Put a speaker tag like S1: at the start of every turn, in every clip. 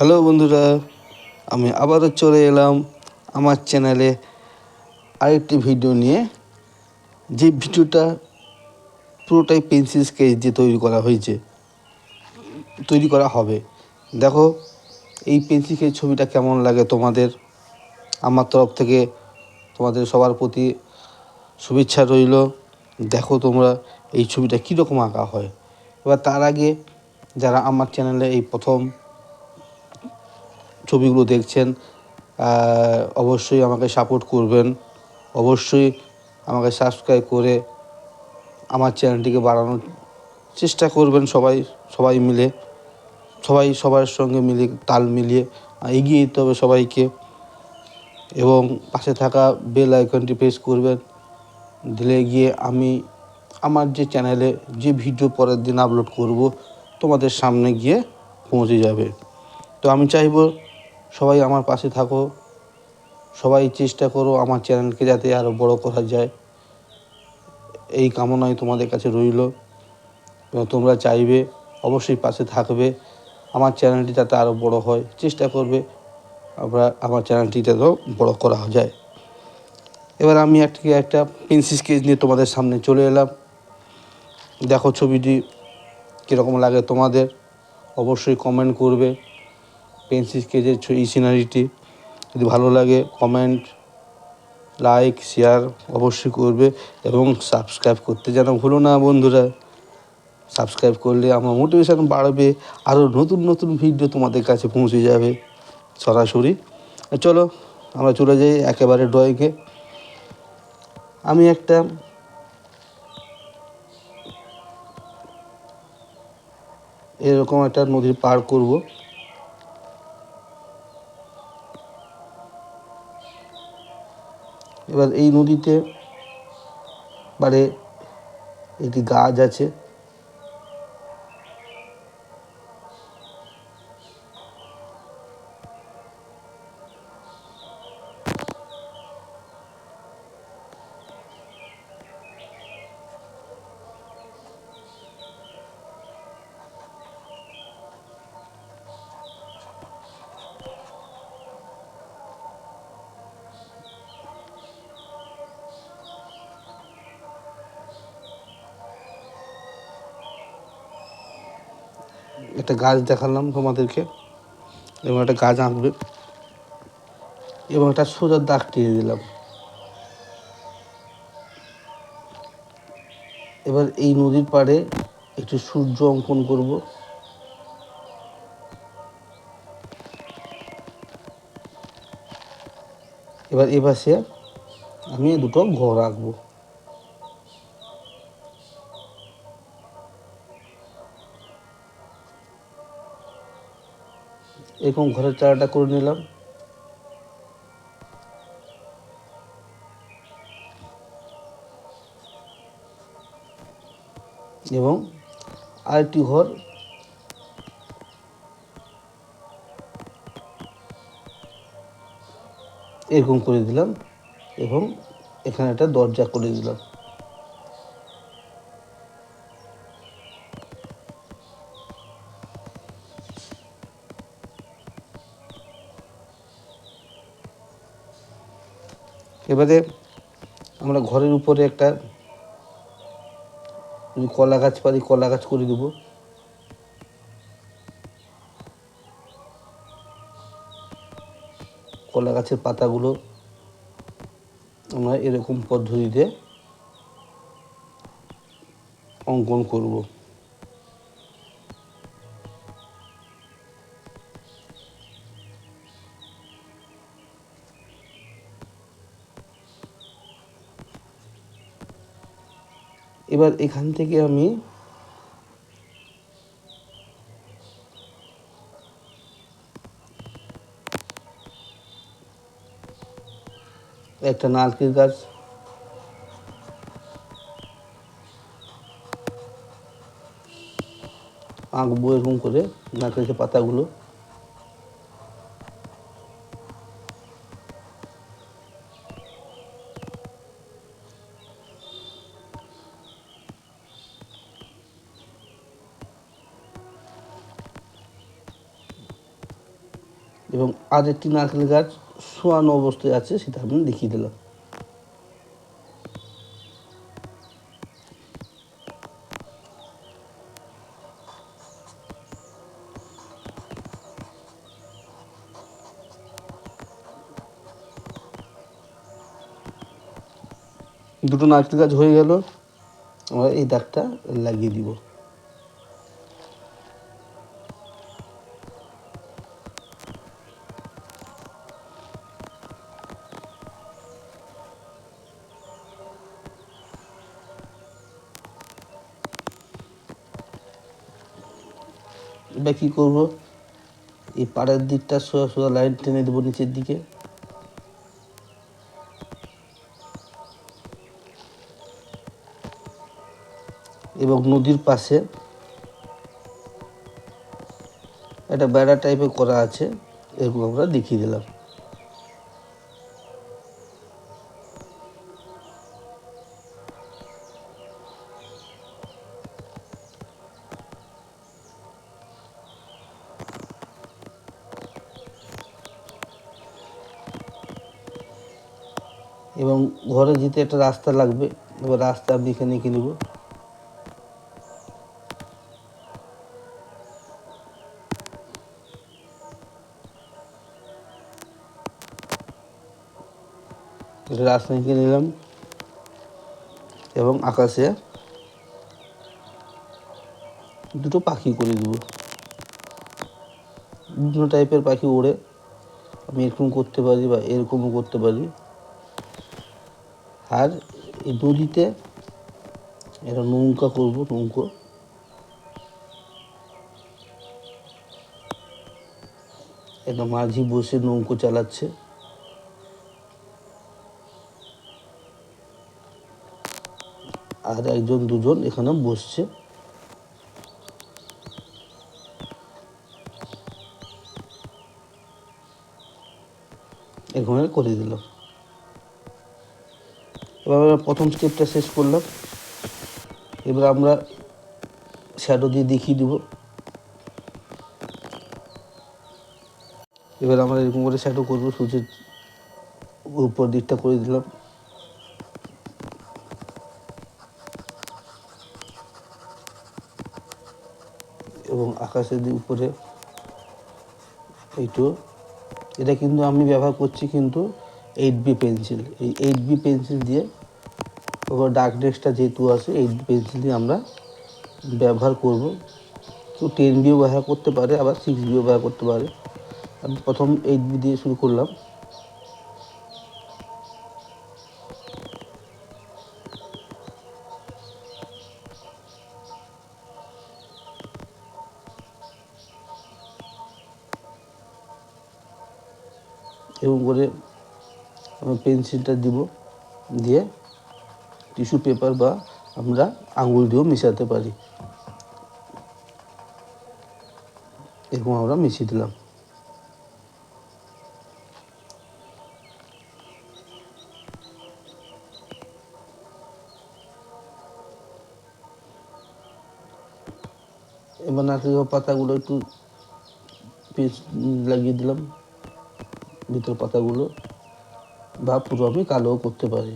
S1: Hello বন্ধুরা, আমি আবারও চলে এলাম আমার চ্যানেলে আরেকটি ভিডিও নিয়ে। যে ভিডিওটা পুরোটাই পেন্সিল স্কেচ দিয়ে তৈরি করা হবে। দেখো এই পেন্সিল স্কেচ ছবিটা কেমন লাগে তোমাদের। আমার তরফ থেকে তোমাদের সবার প্রতি শুভেচ্ছা রইল। দেখো তোমরা এই ছবিটা কীরকম আঁকা হয়। এবার তার আগে যারা আমার চ্যানেলে এই প্রথম ছবিগুলো দেখছেন, অবশ্যই আমাকে সাপোর্ট করবেন। অবশ্যই আমাকে সাবস্ক্রাইব করে আমার চ্যানেলটিকে বাড়ানোর চেষ্টা করবেন। সবাই মিলে সবার সঙ্গে মিলে তাল মিলিয়ে এগিয়ে যেতে হবে সবাইকে। এবং পাশে থাকা বেল আইকনটি প্রেস করবেন, দিলে গিয়ে আমি আমার যে চ্যানেলে যে ভিডিও পরের দিন আপলোড করব তোমাদের সামনে গিয়ে পৌঁছে যাবে। তো আমি চাইবো সবাই আমার পাশে থাকো, সবাই চেষ্টা করো আমার চ্যানেলকে যাতে আরও বড় করা যায়, এই কামনাই তোমাদের কাছে রইল। এবং তোমরা চাইবে অবশ্যই পাশে থাকবে, আমার চ্যানেলটি যাতে আরও বড় হয়, চেষ্টা করবে আমার চ্যানেলটি যাতে বড় করা যায়। এবার আমি একটা পেন্সিল স্কেচ নিয়ে তোমাদের সামনে চলে এলাম। দেখো ছবিটি কীরকম লাগে তোমাদের, অবশ্যই কমেন্ট করবে। পেন্সিল স্কেচের এই সিনারিটি যদি ভালো লাগে কমেন্ট, লাইক, শেয়ার অবশ্যই করবে এবং সাবস্ক্রাইব করতে যেন ভুলো না বন্ধুরা। সাবস্ক্রাইব করলে আমার মোটিভেশান বাড়বে, আরও নতুন ভিডিও তোমাদের কাছে পৌঁছে যাবে সরাসরি। চলো আমরা চলে যাই একেবারে ড্রয়িংয়ে। আমি এরকম একটা নদী পার করব। এবার এই নদীতে একটি গাছ আছে। একটা গাছ দেখালাম তোমাদেরকে, এবং একটা গাছ আঁকবে এবং একটা সোজা দাগ টেনে দিলাম। এবার এই নদীর পাড়ে একটু সূর্য অঙ্কন করব। এবার এপাশে আমি দুটো ঘর আঁকবো। এরকম ঘরের চারাটা করে নিলাম। এবং আরেকটি ঘর এরকম করে দিলাম এবং এখানে একটা দরজা করে দিলাম। এবারে আমরা ঘরের উপরে একটা যদি কলা গাছ পারি কলা গাছ করে দেবো। কলা গাছের পাতাগুলো আমরা এরকম পদ্ধতিতে অঙ্কন করব। এবার এখান থেকে আমি একটা নারকেল গাছ আঁকবো এরকম করে, নারকেলের পাতাগুলো। এবং আর একটি নারকেল গাছ শোয়ানো অবস্থায় আছে, সেটা আমি দেখিয়ে দিলাম। দুটো নারকেল গাছ হয়ে গেল, আমরা এই দাগটা লাগিয়ে দিব। এবার কী করবো, এই পাড়ের দিকটা সোজা সোজা লাইন টেনে দেবো নিচের দিকে। এবং নদীর পাশে একটা বেড়া টাইপের করা আছে, এরকম আমরা দেখিয়ে দিলাম। এবং ঘরে যেতে একটা রাস্তা লাগবে, এবার রাস্তা আমি এখানে এঁকে নেব। রাস্তা এঁকে নিলাম এবং আকাশে দুটো পাখি করে দেবো। বিভিন্ন টাইপের পাখি ওড়ে, আমি এরকম করতে পারি বা এরকমও করতে পারি। আর এই নদীতে একটা নৌকা করব, নৌকো। একটা মাঝি বসে নৌকো চালাচ্ছে, আর একজন দুজন এখানে বসছে। এখানে করে দিলাম। এবার আমরা প্রথম স্টেপটা শেষ করলাম। এবার আমরা শ্যাডো দিয়ে দেখিয়ে দেবো। এবার আমরা এরকম করে শ্যাডো করবো, সূর্যের উপর দিকটা করে দিলাম। এবং আকাশের উপরে এইটু, এটা কিন্তু আমি ব্যবহার করছি কিন্তু 8B পেন্সিল। এই 8B পেন্সিল দিয়ে, ওপর ডার্কনেসটা যেহেতু আছে, 8B পেন্সিল দিয়ে আমরা ব্যবহার করব। কেউ 10Bও ব্যবহার করতে পারে, আবার 6Bও ব্যবহার করতে পারে। আমি প্রথম 8B দিয়ে শুরু করলাম। এবং করে আমি পেন্সিলটা দিব, দিয়ে টিস্যু পেপার বা আমরা আঙুল দিয়েও মেশাতে পারি। এরকম আমরা মিশিয়ে দিলাম। এবার নারকেলের পাতাগুলো একটু পেস্ট লাগিয়ে দিলাম ভিতর পাতাগুলো, বা পুরো আমি কালোও করতে পারি।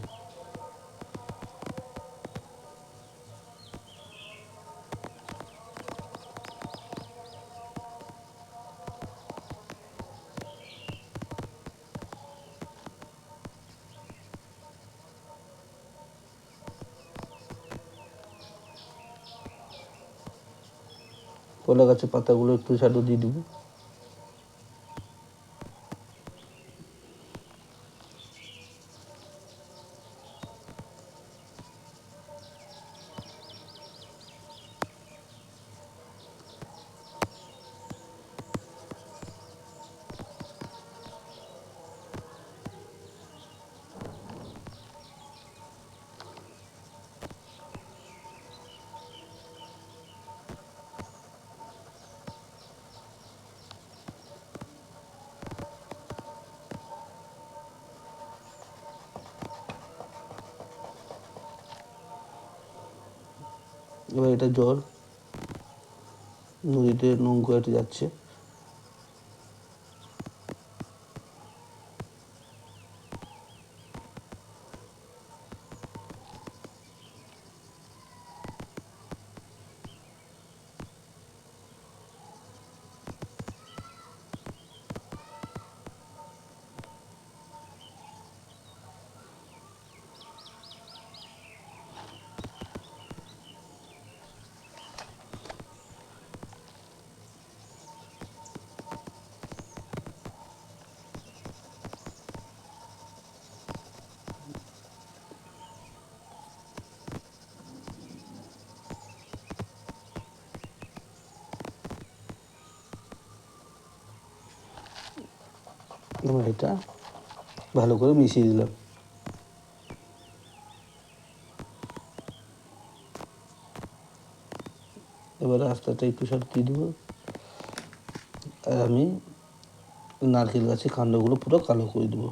S1: কলা গাছের পাতাগুলো একটু শ্যাডো দিয়ে দেবো। এবার এটা জল, নদীতে নৌকো হেঁটে যাচ্ছে। এবার এটা ভালো করে মিশিয়ে দিলাম। এবার আস্তাটা একটু সব দিয়ে দেবো। আর আমি নারকেল গাছের কাণ্ডগুলো পুরো কালো করে দেবো।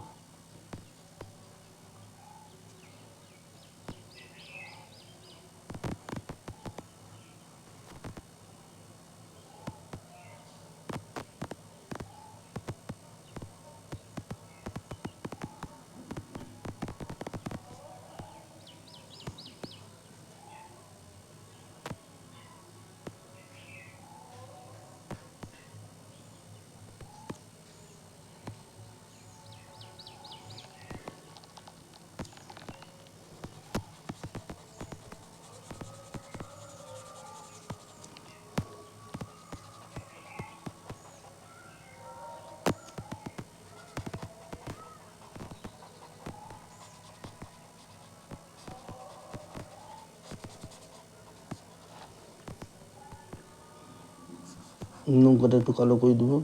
S1: নৌকাটা একটু কালো করে দেবো।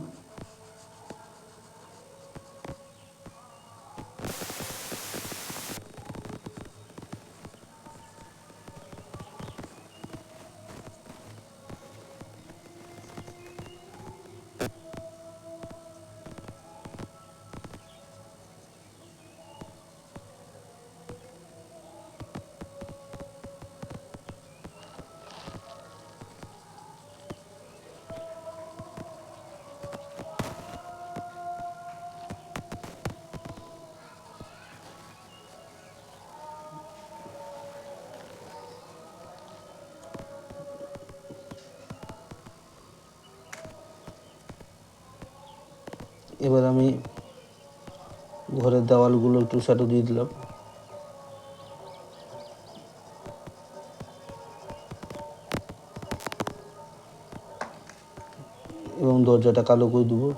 S1: এবার আমি ঘরের দেওয়ালগুলো একটু শ্যাডো দিয়ে দিলাম এবং দরজাটা কালো করে দেবো।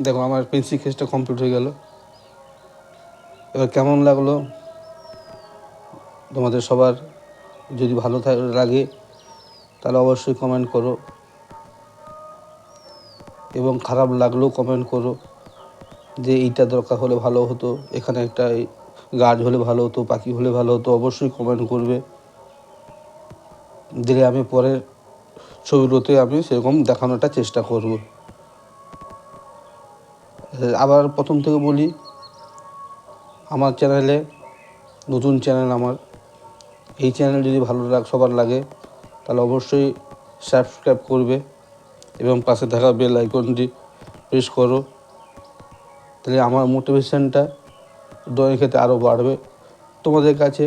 S1: দেখো আমার পেন্সিল স্কেচটা কমপ্লিট হয়ে গেল। এবার কেমন লাগলো তোমাদের সবার? যদি ভালো লাগে তাহলে অবশ্যই কমেন্ট করো, এবং খারাপ লাগলেও কমেন্ট করো যে এইটা দরকার হলে ভালো হতো, এখানে একটা গাছ হলে ভালো হতো, পাখি হলে ভালো হতো। অবশ্যই কমেন্ট করবে, দিলে আমি পরের ছবিগুলোতে আমি সেরকম দেখানোটা চেষ্টা করব। আবার প্রথম থেকে বলি, আমার চ্যানেলে নতুন চ্যানেল আমার, এই চ্যানেল যদি ভালো সবার লাগে তাহলে অবশ্যই সাবস্ক্রাইব করবে এবং পাশে থাকা বেল আইকনটি প্রেস করো, তাহলে আমার মোটিভেশনটা ড্রয়িং ক্ষেত্রে আরও বাড়বে। তোমাদের কাছে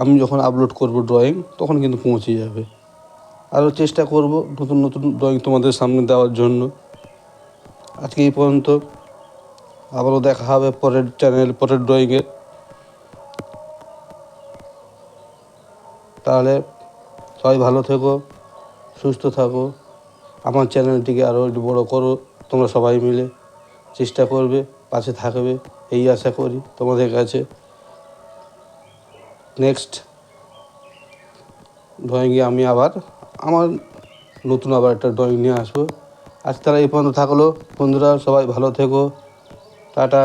S1: আমি যখন আপলোড করব ড্রয়িং তখন কিন্তু পৌঁছে যাবে। আরও চেষ্টা করব নতুন নতুন ড্রয়িং তোমাদের সামনে দেওয়ার জন্য। আজকে এই পর্যন্ত, আবারও দেখা হবে পরের চ্যানেল, পরের ড্রয়িংয়ে। তাহলে সবাই ভালো থেকো, সুস্থ থাকো, আমার চ্যানেলটিকে আরও একটু বড়ো করো। তোমরা সবাই মিলে চেষ্টা করবে, পাশে থাকবে, এই আশা করি তোমাদের কাছে। নেক্সট ড্রয়িংয়ে আমি আবার আমার নতুন একটা ড্রয়িং নিয়ে আসবো। আজ তারা এই পর্যন্ত থাকলো। বন্ধুরা সবাই ভালো থেকো, টাটা।